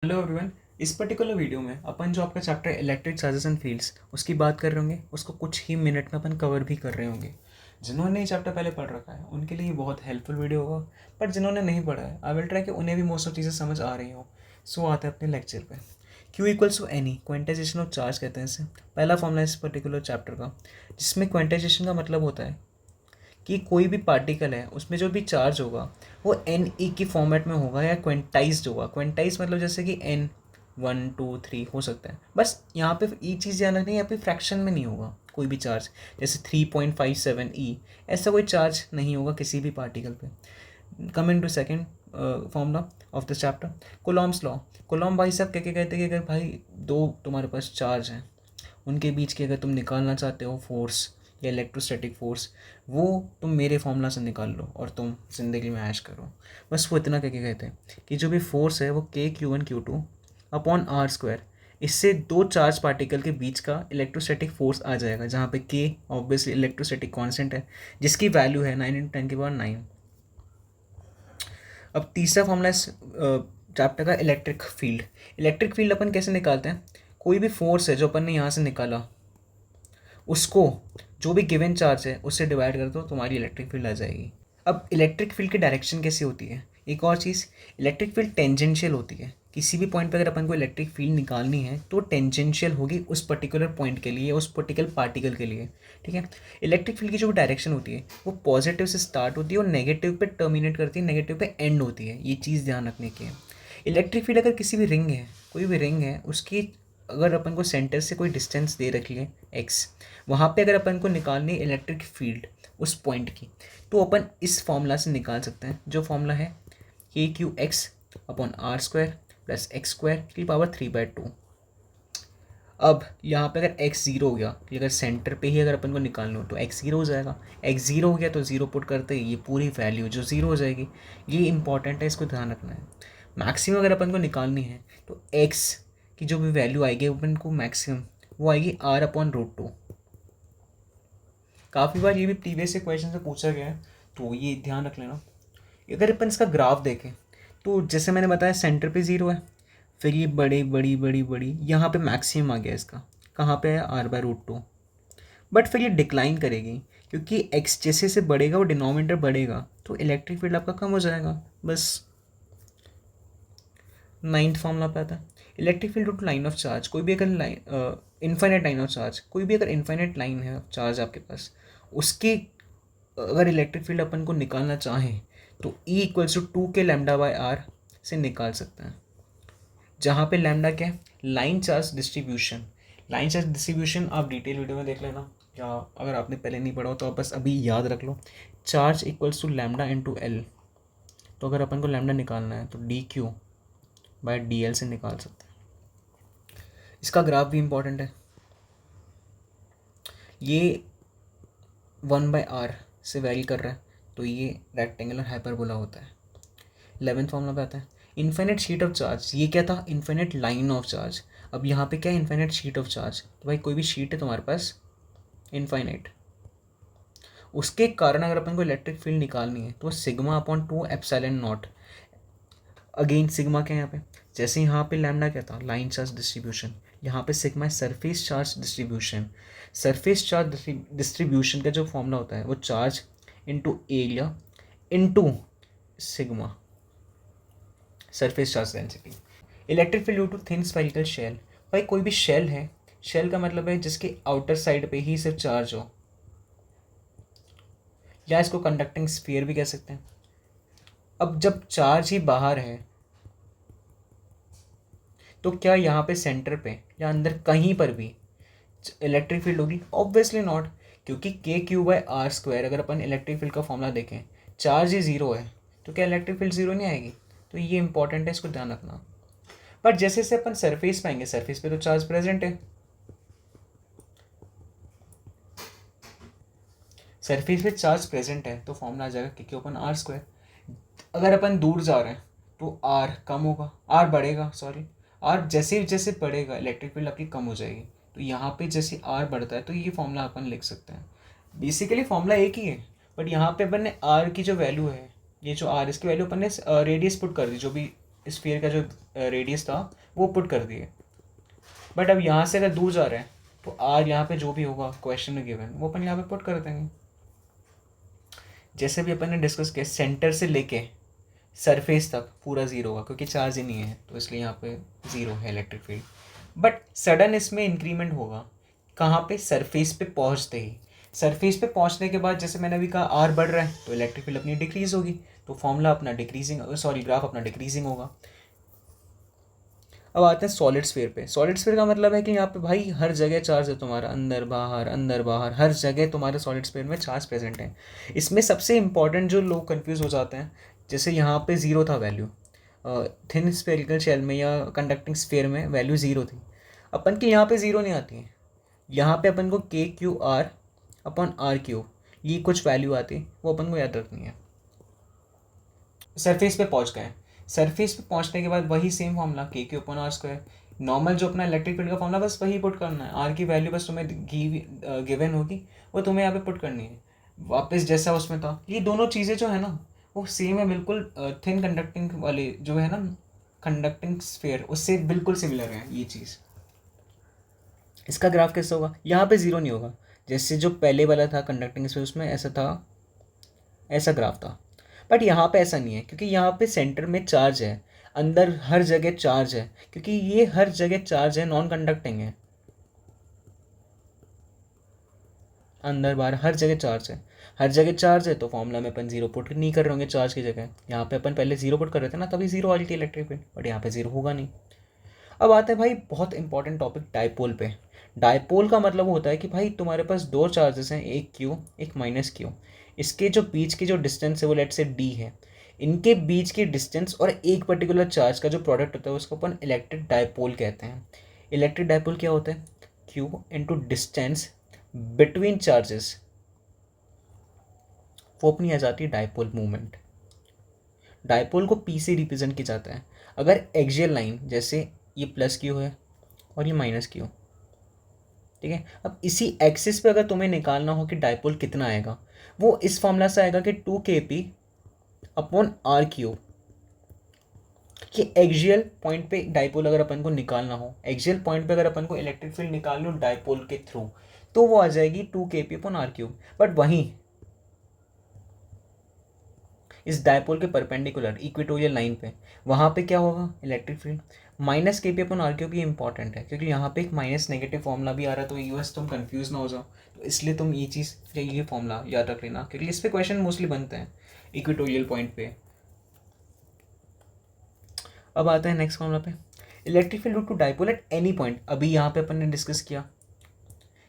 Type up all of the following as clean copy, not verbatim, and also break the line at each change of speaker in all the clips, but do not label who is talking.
Hello everyone. इस particular video में अपन जो आपका chapter electric charges and fields उसकी बात कर रहे होंगे, उसको कुछ ही मिनट में अपन कवर भी कर रहे होंगे। जिन्होंने ये चैप्टर पहले पढ़ रखा है उनके लिए ये बहुत हेल्पफुल वीडियो होगा, पर जिन्होंने नहीं पढ़ा है आई विल ट्राई कि उन्हें भी मोस्ट ऑफ चीज़ें समझ आ रही हो। सो आते हैं अपने लेक्चर पे। Q equals to n e, quantization of charge कहते हैं इसे। पहला फॉर्मूला इस पर्टिकुलर चैप्टर का, जिसमें क्वेंटाइजेशन का मतलब होता है कि कोई भी पार्टिकल है उसमें जो भी चार्ज होगा वो एन ई की फॉर्मेट में होगा या क्वेंटाइज्ड होगा। क्वेंटाइज मतलब जैसे कि एन 1 2 3 हो सकता है, बस यहाँ पे ये चीज़ ध्यान रखनी है, यहाँ पे फ्रैक्शन में नहीं होगा कोई भी चार्ज। जैसे 3.57 ऐसा कोई चार्ज नहीं होगा किसी भी पार्टिकल पे। Coming to second formula of the chapter, Coulomb's law. Coulomb भाई साहब क्या क्या कहते हैं कि अगर भाई दो तुम्हारे पास चार्ज हैं, उनके बीच की अगर तुम निकालना चाहते हो फोर्स या इलेक्ट्रोस्टैटिक फोर्स, वो तुम मेरे फॉर्मूला से निकाल लो और तुम ज़िंदगी में ऐश करो। बस वो इतना क्या क्या कहते हैं कि जो भी फोर्स है वो K Q1 Q2 upon r square, इससे दो चार्ज पार्टिकल के बीच का इलेक्ट्रोस्टैटिक फोर्स आ जाएगा, जहाँ पे K ऑब्वियसली इलेक्ट्रोस्टैटिक कांस्टेंट है जिसकी वैल्यू है 9 × 10⁹। अब तीसरा फॉर्मूला इस चैप्टर का इलेक्ट्रिक फील्ड। इलेक्ट्रिक फील्ड अपन कैसे निकालते हैं, कोई भी फोर्स है जो अपन ने यहाँ से निकाला, उसको जो भी गिवन चार्ज है उससे डिवाइड कर दो, तुम्हारी इलेक्ट्रिक फील्ड आ जाएगी। अब इलेक्ट्रिक फील्ड की डायरेक्शन कैसी होती है, एक और चीज़, इलेक्ट्रिक फील्ड टेंजेंशियल होती है। किसी भी पॉइंट पे अगर अपन को इलेक्ट्रिक फील्ड निकालनी है तो टेंजेंशियल होगी उस पर्टिकुलर पॉइंट के लिए, उस पर्टिकुलर पार्टिकल के लिए। ठीक है। इलेक्ट्रिक फील्ड की जो डायरेक्शन होती है वो पॉजिटिव से स्टार्ट होती है और नेगेटिव पे टर्मिनेट करती है, नेगेटिव पे एंड होती है। ये चीज़ ध्यान रखने की है। इलेक्ट्रिक फील्ड अगर किसी भी रिंग है, कोई भी रिंग है, उसकी अगर अपन को सेंटर से कोई डिस्टेंस दे रखी है एक्स, वहाँ पे अगर अपन को निकालनी है इलेक्ट्रिक फील्ड उस पॉइंट की, तो अपन इस फॉर्मूला से निकाल सकते हैं, जो फॉर्मूला है KQ(x) upon r square plus x square की पावर 3/2। अब यहाँ पे अगर x ज़ीरो हो गया, कि अगर सेंटर पे ही अगर अपन को निकालना हो तो x ज़ीरो हो जाएगा। x ज़ीरो हो गया तो ज़ीरो पुट करते ही ये पूरी वैल्यू जो ज़ीरो हो जाएगी। ये इंपॉर्टेंट है, इसको ध्यान रखना है। मैक्सिमम अगर अपन को निकालनी है तो x की जो भी वैल्यू आएगी अपन को मैक्सिमम, वो आएगी r/√2। काफ़ी बार ये भी प्रीवियस क्वेश्चन से पूछा गया है, तो ये ध्यान रख लेना। अगर अपन इसका ग्राफ देखें तो जैसे मैंने बताया सेंटर पे ज़ीरो है, फिर ये बड़ी बड़ी बड़ी बड़ी यहाँ पे मैक्सिमम आ गया इसका, कहाँ पे है r/√2। बट फिर ये डिक्लाइन करेगी क्योंकि x जैसे से बढ़ेगा वो डिनोमिनेटर बढ़ेगा, तो इलेक्ट्रिक फील्ड आपका कम हो जाएगा। बस नाइन्थ फॉर्मूला पे आता है, electric field to line of charge. कोई भी अगर line infinite line of charge, कोई भी अगर इनफाइनाइट लाइन है चार्ज आपके पास, उसकी अगर इलेक्ट्रिक फील्ड अपन को निकालना चाहें तो E = 2k λ/r से निकाल सकते हैं, जहाँ पे लैम्डा क्या है, line charge distribution. Line charge distribution आप डिटेल वीडियो में देख लेना, या अगर आपने पहले नहीं पढ़ा हो तो आप बस अभी याद रख लो। चार्ज इक्वल्स टू λ × L, तो अगर अपन को लैम्डा निकालना है तो dQ/dL से निकाल सकते हैं। इसका ग्राफ भी इम्पॉर्टेंट है, ये 1/r से वैरी कर रहा है तो ये रेक्टेंगुलर हाइपरबोला होता है। 11th फॉर्मूला पे आता है, इन्फिनिट शीट ऑफ चार्ज। ये क्या था, इन्फिनिट लाइन ऑफ चार्ज। अब यहाँ पे क्या है, इन्फिनिट शीट ऑफ चार्ज। तो भाई कोई भी शीट है तुम्हारे पास इनफाइनाइट, उसके कारण अगर अपन को इलेक्ट्रिक फील्ड निकालनी है तो σ/2ε0। अगेन सिग्मा क्या है यहाँ पे, जैसे यहाँ पे लैम्डा क्या था, लाइन चार्ज डिस्ट्रीब्यूशन, यहाँ पे सिग्मा है surface charge distribution. Surface charge distribution का जो फॉर्मूला होता है वो charge into area into sigma, surface charge density. Electric field due to thin spherical shell. भाई कोई भी शेल है, शेल का मतलब है जिसके आउटर साइड पे ही सिर्फ चार्ज हो, या इसको कंडक्टिंग स्फीयर भी कह सकते हैं। अब जब चार्ज ही बाहर है तो क्या यहाँ पे सेंटर पे या अंदर कहीं पर भी इलेक्ट्रिक फील्ड होगी? ऑब्वियसली नॉट, क्योंकि KQ/r² अगर अपन इलेक्ट्रिक फील्ड का फॉर्मूला देखें, चार्ज ही ज़ीरो है तो क्या इलेक्ट्रिक फील्ड ज़ीरो नहीं आएगी? तो ये इंपॉर्टेंट है, इसको ध्यान रखना। पर जैसे जैसे अपन सरफेस पे आएंगे, सरफेस पे तो चार्ज प्रेजेंट है, सरफेस पे चार्ज प्रेजेंट है तो फॉर्मूला आ जाएगा KQ/r²। अगर अपन दूर जा रहे हैं तो r कम होगा, r बढ़ेगा, सॉरी r जैसे जैसे बढ़ेगा इलेक्ट्रिक फील्ड आपकी कम हो जाएगी। तो यहाँ पे जैसे r बढ़ता है तो ये फॉर्मूला अपन लिख सकते हैं। बेसिकली फॉर्मूला एक ही है, बट यहाँ पे अपन ने r की जो वैल्यू है, ये जो r इसकी वैल्यू अपन ने रेडियस पुट कर दी, जो भी स्फीयर का जो रेडियस था वो पुट कर दिए। बट अब यहाँ से अगर दूर जा रहे हैं तो आर यहाँ पे जो भी होगा क्वेश्चन में गिवन वो अपन यहाँ पे पुट कर देंगे। जैसे भी अपन ने डिस्कस किया, सेंटर से लेके सरफेस तक पूरा ज़ीरो होगा क्योंकि चार्ज ही नहीं है, तो इसलिए यहाँ पे ज़ीरो है इलेक्ट्रिक फील्ड। बट सडन इसमें इंक्रीमेंट होगा कहाँ पे, सरफेस पे पहुँचते ही। सरफेस पे पहुँचने के बाद जैसे मैंने अभी कहा आर बढ़ रहा है तो इलेक्ट्रिक फील्ड अपनी डिक्रीज़ होगी, तो फॉर्मूला अपना डिक्रीजिंग, सॉरी ग्राफ अपना डिक्रीजिंग होगा। अब आते हैं सॉलिड स्फीयर पे। सॉलिड स्फीयर का मतलब है कि यहाँ पे भाई हर जगह चार्ज है तुम्हारा, अंदर बाहर हर जगह तुम्हारे सॉलिड स्फीयर में चार्ज प्रेजेंट है। इसमें सबसे इंपॉर्टेंट जो लोग कंफ्यूज हो जाते हैं, जैसे यहाँ पे ज़ीरो था वैल्यू, थिन स्फेरिकल शेल में या कंडक्टिंग स्फीयर में वैल्यू ज़ीरो थी। अपन के यहाँ पे ज़ीरो नहीं आती है, यहाँ पे अपन को k q r upon r q ये कुछ वैल्यू आती है, वो अपन को याद रखनी है। सरफेस पे पहुंच गए, सरफेस पे पहुंचने के बाद वही same formula k q upon r square, normal जो अपना इलेक्ट्रिक फील्ड का फॉर्मूला बस वही पुट करना है। आर की वैल्यू बस तुम्हें गिवन होगी, वो तुम्हें यहाँ पे पुट करनी है वापस जैसा उसमें था। ये दोनों चीज़ें जो है ना वो सेम है बिल्कुल, थिन कंडक्टिंग वाले जो है ना कंडक्टिंग स्फीयर उससे बिल्कुल सिमिलर है ये चीज़। इसका ग्राफ कैसा होगा, यहाँ पे ज़ीरो नहीं होगा, जैसे जो पहले वाला था कंडक्टिंग स्फीयर उसमें ऐसा था, ऐसा ग्राफ था। बट यहाँ पे ऐसा नहीं है क्योंकि यहाँ पे सेंटर में चार्ज है, अंदर हर जगह चार्ज है, क्योंकि ये हर जगह चार्ज है, नॉन कंडक्टिंग है, अंदर बाहर हर जगह चार्ज है। हर जगह चार्ज है तो फॉर्मूला में अपन जीरो पुट नहीं कर रहे होंगे चार्ज की जगह, यहाँ पे अपन पहले जीरो पुट कर रहे थे ना, तभी जीरो आ रही थी इलेक्ट्रिक फील्ड, बट यहाँ पे जीरो होगा नहीं। अब आते हैं भाई बहुत इंपॉर्टेंट टॉपिक डायपोल पे। डायपोल का मतलब होता है कि भाई तुम्हारे पास दो चार्जेस हैं, एक क्यू एक माइनस क्यू, इसके जो बीच की जो डिस्टेंस है वो लेट से डी है, इनके बीच की डिस्टेंस और एक पर्टिकुलर चार्ज का जो प्रोडक्ट होता है उसको अपन इलेक्ट्रिक डायपोल कहते हैं। इलेक्ट्रिक डायपोल क्या होता है, Q into distance between charges, वो अपनी आ जाती है डायपोल मूवमेंट। डायपोल को पी से रिप्रेजेंट किया जाता है। अगर एक्सियल लाइन जैसे ये प्लस क्यू है और ये माइनस क्यू, ठीक है, अब इसी एक्सिस पे अगर तुम्हें निकालना हो कि डायपोल कितना आएगा, वो इस फॉर्मूला से आएगा कि 2kp अपॉन आर क्यूब। कि एक्सियल पॉइंट पे डायपोल अगर अपन को निकालना हो, एक्सियल पॉइंट पे अगर अपन को इलेक्ट्रिक फील्ड निकालनी हो डायपोल के थ्रू, तो वो आ जाएगी 2kp upon r cube. But वहीं इस डायपोल के परपेंडिकुलर इक्वेटोरियल लाइन पे, वहाँ पे क्या होगा, इलेक्ट्रिक फील्ड माइनस के पी अपन आर क्यूब। ये इंपॉर्टेंट है क्योंकि यहाँ पे एक माइनस नेगेटिव फॉर्मूला भी आ रहा है, तो यूएस तुम कंफ्यूज ना हो जाओ, तो इसलिए तुम ये चीज़ या ये फॉर्मूला याद रख लेना क्योंकि इस पे क्वेश्चन मोस्टली बनते हैं इक्वेटोरियल पॉइंट पे। अब आते हैं नेक्स्ट फॉर्मूला पे, electric field due to dipole at any point. अभी यहाँ पे अपन ने डिस्कस किया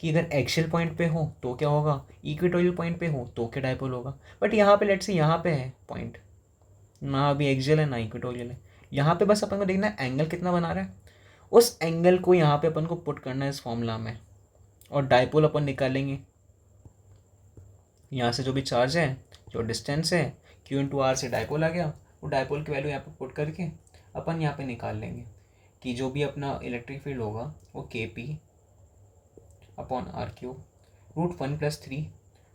कि अगर एक्सियल पॉइंट पे हो तो क्या होगा, इक्वेटोरियल पॉइंट पे हो तो क्या डायपोल होगा। बट यहाँ पे लेट से यहाँ पे है पॉइंट, ना अभी एक्सियल है ना इक्वेटोरियल है, यहाँ पे बस अपन को देखना है एंगल कितना बना रहा है, उस एंगल को यहाँ पे अपन को पुट करना है इस फॉर्मूला में, और डायपोल अपन निकालेंगे यहाँ से जो भी चार्ज है, जो डिस्टेंस है, क्यू इंटू आर से डायपोल आ गया, वो डायपोल की वैल्यू यहाँ पे पुट करके अपन यहाँ पे निकाल लेंगे कि जो भी अपना इलेक्ट्रिक फील्ड होगा वो k p upon r cube √1+3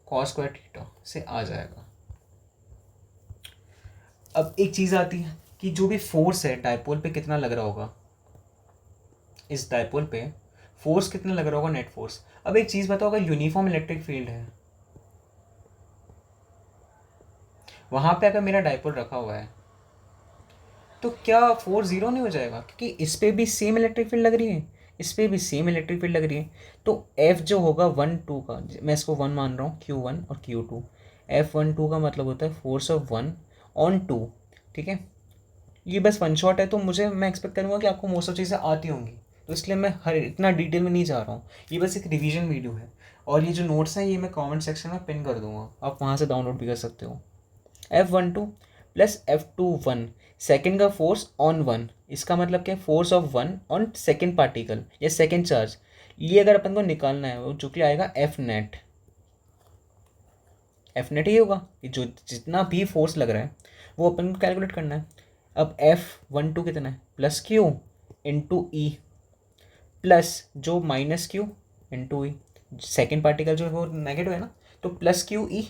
cos square theta से आ जाएगा। अब एक चीज़ आती है कि जो भी फोर्स है डायपोल पे कितना लग रहा होगा, इस डायपोल पे फोर्स कितना लग रहा होगा, नेट फोर्स। अब एक चीज़ बताओ, अगर यूनिफॉर्म इलेक्ट्रिक फील्ड है वहाँ पे अगर मेरा डायपोल रखा हुआ है तो क्या फोर्स ज़ीरो नहीं हो जाएगा, क्योंकि इस पर भी सेम इलेक्ट्रिक फील्ड लग रही है, इस पर भी सेम इलेक्ट्रिक फील्ड लग रही है। तो एफ जो होगा 1 2 का, मैं इसको 1 मान रहा हूँ, Q1 और Q2, F12 का मतलब होता है फोर्स ऑफ 1/2, ठीक है। ये बस वन शॉट है, तो मैं एक्सपेक्ट करूँगा कि आपको मोस्ट ऑफ चीज़ें आती होंगी, तो इसलिए मैं हर इतना डिटेल में नहीं जा रहा हूँ, ये बस एक रिवीजन वीडियो है। और ये जो नोट्स हैं ये मैं कमेंट सेक्शन में पिन कर दूँगा, आप वहाँ से डाउनलोड भी कर सकते हो। F12 प्लस F21, सेकेंड का फोर्स ऑन 1, इसका मतलब क्या है, force of 1 on second particle या सेकेंड चार्ज। ये अगर अपन को निकालना है वो जो कि आएगा F नेट, F नेट ये होगा कि जो जितना भी फोर्स लग रहा है वो अपन को कैलकुलेट करना है। अब F12 कितना है, प्लस क्यू इंटू ई, प्लस जो माइनस क्यू इंटू ई, सेकेंड पार्टिकल जो है वो नेगेटिव है ना, तो plus Q E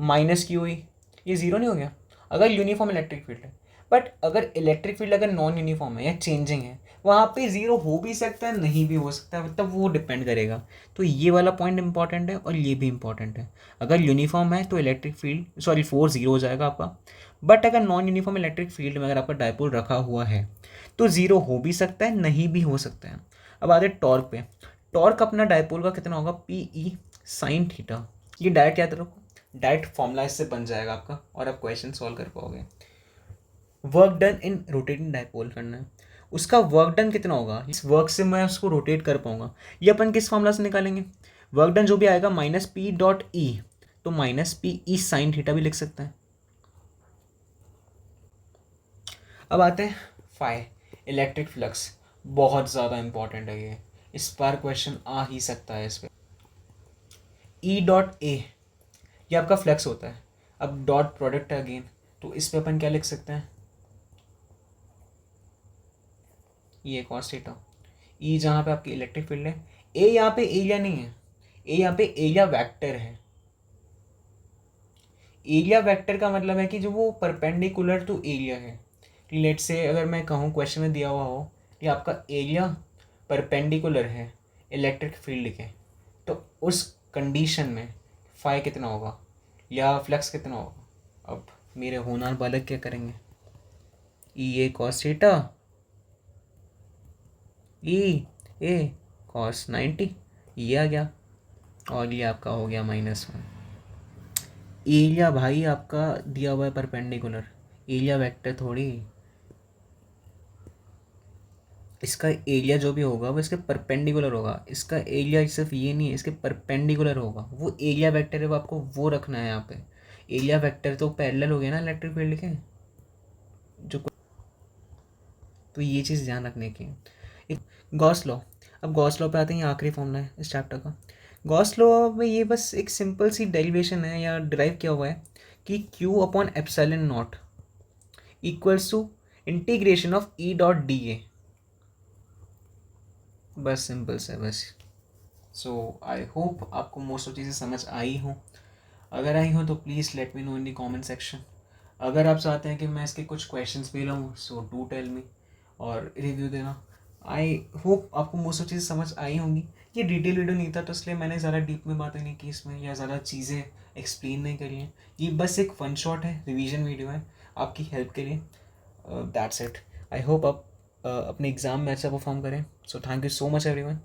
minus Q E, ये ज़ीरो नहीं हो गया अगर यूनिफॉर्म इलेक्ट्रिक फील्ड है। बट अगर इलेक्ट्रिक फील्ड अगर नॉन यूनिफॉर्म है या चेंजिंग है, वहाँ पे ज़ीरो हो भी सकता है, नहीं भी हो सकता है, मतलब वो डिपेंड करेगा। तो ये वाला पॉइंट इंपॉर्टेंट है और ये भी इंपॉर्टेंट है। अगर यूनिफॉर्म है तो इलेक्ट्रिक फील्ड फोर्स ज़ीरो हो जाएगा आपका। बट अगर नॉन यूनिफॉर्म इलेक्ट्रिक फील्ड में अगर आपका डायपोल रखा हुआ है तो ज़ीरो हो भी सकता है, नहीं भी हो सकता है। अब आते टॉर्क पे। टॉर्क अपना डायपोल का कितना होगा, पी ई साइन थीटा। ये डायरेक्ट याद रखो, डायरेक्ट फॉर्मूला इससे बन जाएगा आपका और आप क्वेश्चन सॉल्व कर पाओगे। Work done in rotating dipole करना है, उसका वर्क डन कितना होगा, इस वर्क से मैं उसको रोटेट कर पाऊंगा। ये अपन किस फॉर्मूला से निकालेंगे, वर्क डन जो भी आएगा माइनस पी डॉट ई, तो minus P E sine theta भी लिख सकते हैं। अब आते हैं फाई, इलेक्ट्रिक फ्लक्स। बहुत ज़्यादा इंपॉर्टेंट है ये, इस बार क्वेश्चन आ ही सकता है इस पर। ई डॉट ए ये आपका फ्लक्स होता है। अब डॉट प्रोडक्ट है अगेन, तो इस पे अपन क्या लिख सकते हैं, ये कॉस थीटा। ई जहाँ पे आपकी इलेक्ट्रिक फील्ड है, ए यहाँ पे एरिया नहीं है, ए यहाँ पे एरिया वेक्टर है। एरिया वेक्टर का मतलब है कि जो वो परपेंडिकुलर टू एरिया है। लेट से अगर मैं कहूँ क्वेश्चन में दिया हुआ हो कि आपका एरिया परपेंडिकुलर है इलेक्ट्रिक फील्ड के, तो उस कंडीशन में फाई कितना होगा या फ्लक्स कितना होगा। अब मेरे होनहार बालक क्या करेंगे, ई ए कॉस थीटा, ई ए कॉस 90, ये आ गया और ये आपका हो गया -1। एरिया भाई आपका दिया हुआ है परपेंडिकुलर, एरिया वेक्टर थोड़ी, इसका एरिया जो भी होगा वो इसके परपेंडिकुलर होगा। इसका एरिया सिर्फ ये नहीं है, इसके परपेंडिकुलर होगा। वो एरिया वेक्टर है, वो आपको वो रखना है यहाँ पे। एरिया वेक्टर तो पैरेलल हो गया ना इलेक्ट्रिक फील्ड के, जो तो ये चीज़ ध्यान रखने की है। गॉस लॉ, अब गॉस लॉ पे आते हैं, ये आखिरी फॉर्मूला है इस चैप्टर का। गॉस लॉ में ये बस एक सिंपल सी डेरिवेशन है या डिराइव किया हुआ है कि q upon epsilon naught equals to integration of E dot d A. बस सिंपल से बस। सो आई होप आपको मोस्ट ऑफ चीज़ें समझ आई हो। अगर आई हो तो please let me know in the comment section. अगर आप चाहते हैं कि मैं इसके कुछ क्वेश्चंस भी लाऊँ, सो डू टेल मी और रिव्यू देना। आई होप आपको मोस्ट ऑफ चीज़ें समझ आई होंगी। ये डिटेल वीडियो नहीं था तो इसलिए मैंने ज़्यादा डीप में बातें नहीं की इसमें या ज़्यादा चीज़ें एक्सप्लेन नहीं करी हैं। ये बस एक वन शॉट है, रिवीजन वीडियो है आपकी हेल्प के लिए। That's it. आई होप आप अपने एग्ज़ाम में अच्छा परफॉर्म करें। So thank you so much everyone.